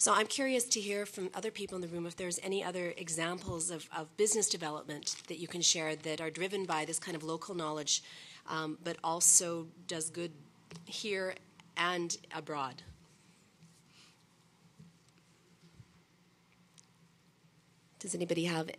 So I'm curious to hear from other people in the room if there's any other examples of business development that you can share that are driven by this kind of local knowledge, but also does good here and abroad. Does anybody have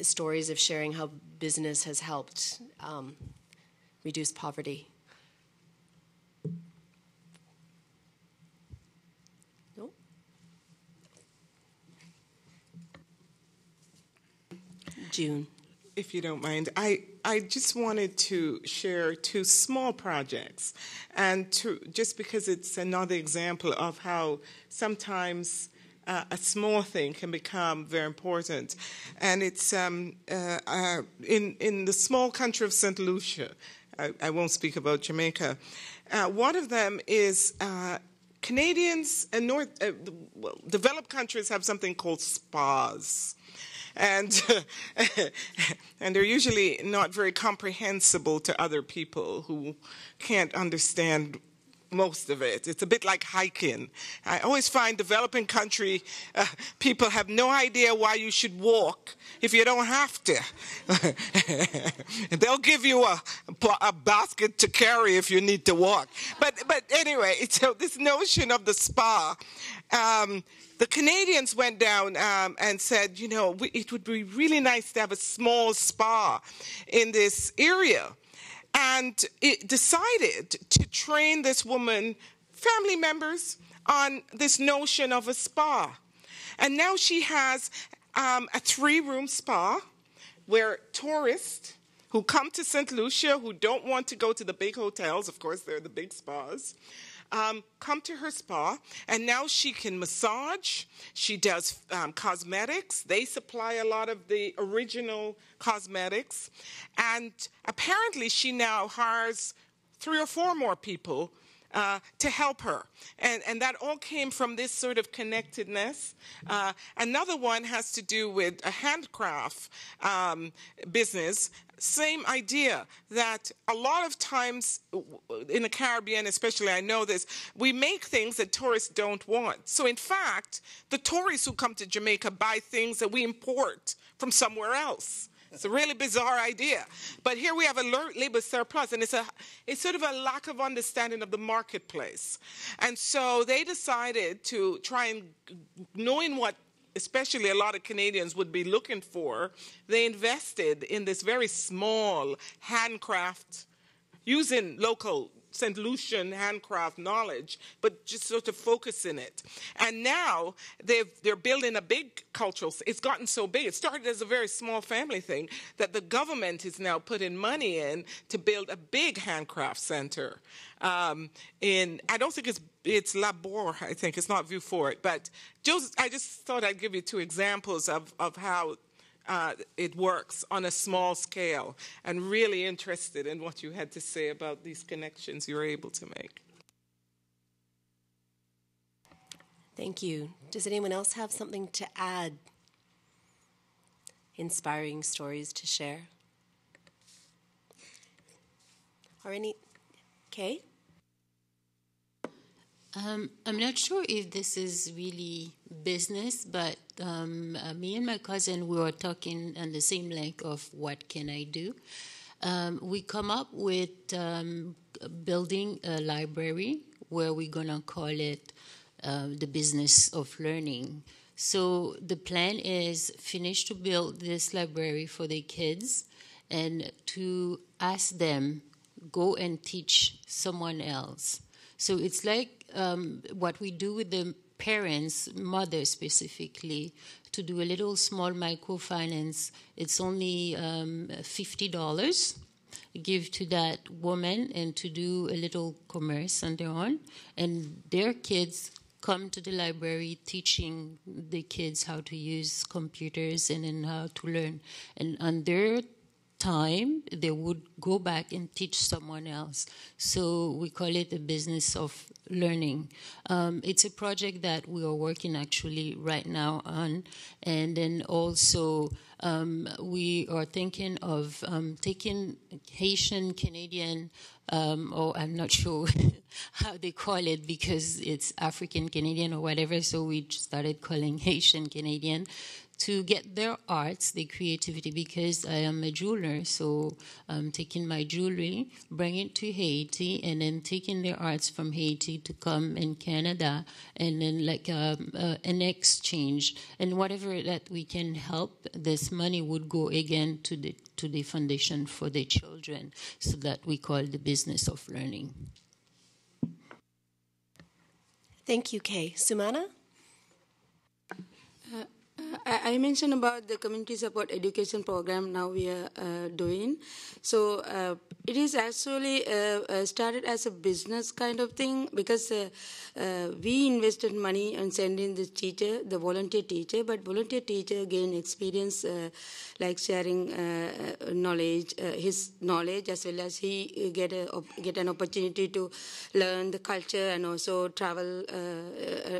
stories of sharing how business has helped reduce poverty? No? June. If you don't mind, I just wanted to share two small projects, and just because it's another example of how sometimes a small thing can become very important. And it's in the small country of St. Lucia. I won't speak about Jamaica. One of them is Canadians and developed countries have something called spas. And and they're usually not very comprehensible to other people who can't understand most of it. It's a bit like hiking. I always find developing country people have no idea why you should walk if you don't have to. They'll give you a basket to carry if you need to walk. But anyway, so this notion of the spa, the Canadians went down and said, it would be really nice to have a small spa in this area. And it decided to train this woman, family members, on this notion of a spa. And now she has a 3-room spa where tourists who come to St. Lucia, who don't want to go to the big hotels, of course, they're the big spas, come to her spa, and now she can massage. She does cosmetics. They supply a lot of the original cosmetics. And apparently she now hires 3 or 4 more people to help her. And that all came from this sort of connectedness. Another one has to do with a handcraft business. Same idea, that a lot of times in the Caribbean especially, I know this, we make things that tourists don't want. So in fact, the tourists who come to Jamaica buy things that we import from somewhere else. It's a really bizarre idea. But here we have a labor surplus, and it's sort of a lack of understanding of the marketplace. And so they decided to try and, knowing what especially a lot of Canadians would be looking for, they invested in this very small handcraft, using local St. Lucian handcraft knowledge, but just sort of focusing it. And now they're building a big cultural, it's gotten so big, it started as a very small family thing, that the government is now putting money in to build a big handcraft center. I don't think it's Labor, I think, it's not View for it, but I just thought I'd give you 2 examples of how it works on a small scale, and really interested in what you had to say about these connections you were able to make. Thank you. Does anyone else have something to add? Inspiring stories to share? Or any? Kay? I'm not sure if this is really business, but me and my cousin, we were talking on the same length of what can I do. We come up with building a library where we're going to call it the business of learning. So the plan is finish to build this library for the kids and to ask them, go and teach someone else. So it's like what we do with the parents, mothers specifically, to do a little small microfinance. It's only $50. Give to that woman and to do a little commerce on their own. And their kids come to the library teaching the kids how to use computers and then how to learn. And on their time, they would go back and teach someone else. So we call it the business of learning. It's a project that we are working actually right now on. And then also we are thinking of taking Haitian, Canadian, or I'm not sure how they call it because it's African Canadian or whatever, so we started calling Haitian Canadian, to get their arts, their creativity, because I am a jeweler, so I'm taking my jewelry, bring it to Haiti, and then taking their arts from Haiti to come in Canada, and then like an exchange, and whatever that we can help, this money would go again to the foundation for the children, so that we call the business of learning. Thank you, Kay. Sumana? I mentioned about the community support education program now we are doing. So it is actually started as a business kind of thing because we invested money on sending this teacher, the volunteer teacher, but volunteer teacher gain experience like sharing knowledge, his knowledge, as well as he get an opportunity to learn the culture and also travel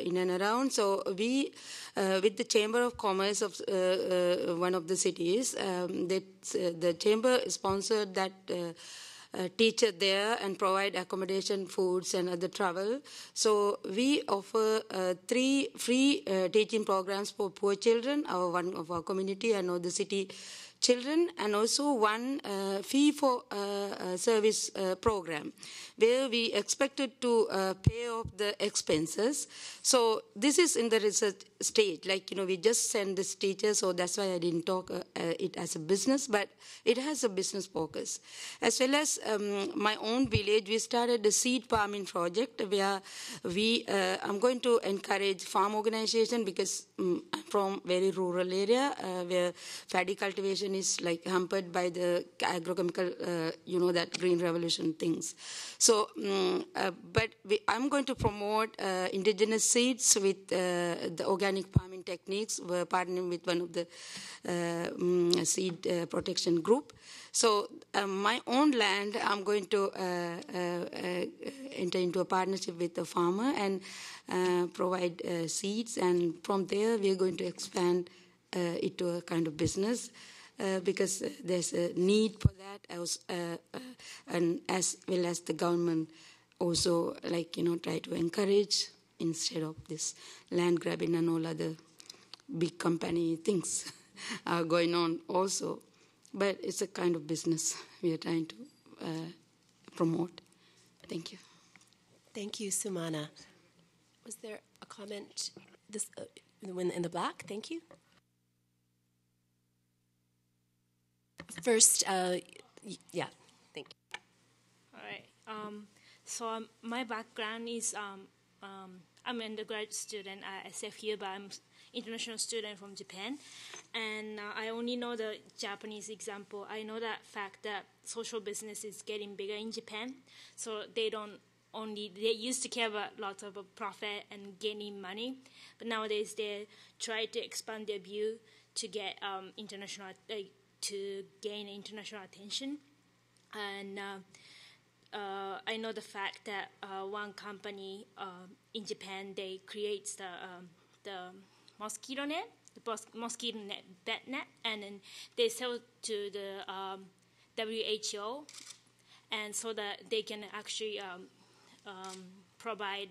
in and around. So we, with the Chamber of Commerce of one of the cities, the chamber sponsored that teacher there and provide accommodation, foods, and other travel. So we offer 3 free teaching programs for poor children, one of our community and all the city children, and also one fee for service program where we expected to pay off the expenses. So this is in the research stage, like, we just send this teacher, so that's why I didn't talk it as a business, but it has a business focus. As well as my own village, we started the seed farming project where I'm going to encourage farm organization because I'm from very rural area where paddy cultivation is like hampered by the agrochemical, that green revolution things. So, but I'm going to promote indigenous seeds with the organic farming techniques. We're partnering with one of the seed protection group. So my own land, I'm going to enter into a partnership with the farmer and provide seeds. And from there, we're going to expand it to a kind of business. Because there's a need for that, and as well as the government also, try to encourage instead of this land grabbing and all other big company things are going on also. But it's a kind of business we are trying to promote. Thank you. Thank you, Sumana. Was there a comment in the black? Thank you. First, yeah, thank you. All right. So my background is I'm an undergraduate student at SF here, but I'm international student from Japan, and I only know the Japanese example. I know that fact that social business is getting bigger in Japan, so they used to care about lots of profit and gaining money, but nowadays they try to expand their view to get to gain international attention. And I know the fact that one company in Japan, they creates the mosquito net, mosquito net, bat net, and then they sell it to the WHO, and so that they can actually provide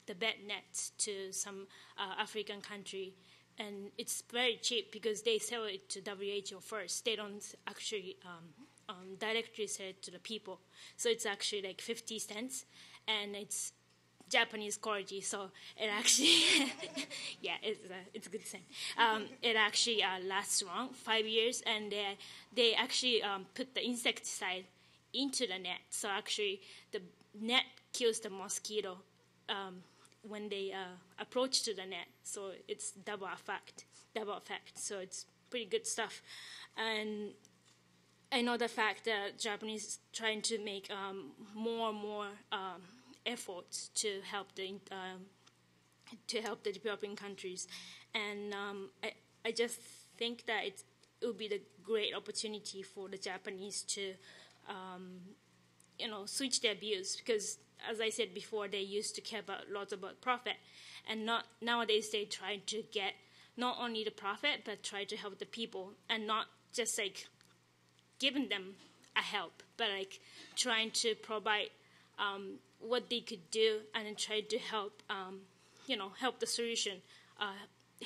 the bat nets to some African country. And it's very cheap because they sell it to WHO first. They don't actually directly sell it to the people. So it's actually like 50 cents, and it's Japanese quality. So it actually, yeah, it's a good thing. It actually lasts long, 5 years, and they actually put the insecticide into the net. So actually the net kills the mosquito when they approach to the net, so it's double effect. So it's pretty good stuff. And I know the fact that Japanese trying to make more and more efforts to help the developing countries, and I just think that it would be the great opportunity for the Japanese to, switch their views, because as I said before, they used to care lots about profit, and nowadays they try to get not only the profit but try to help the people, and not just like giving them a help, but like trying to provide what they could do, and then try to help help the solution,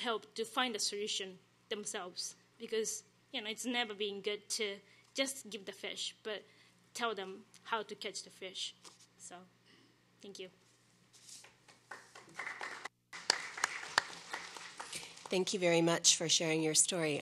help to find the solution themselves, because it's never been good to just give the fish, but tell them how to catch the fish. So thank you. Thank you very much for sharing your story.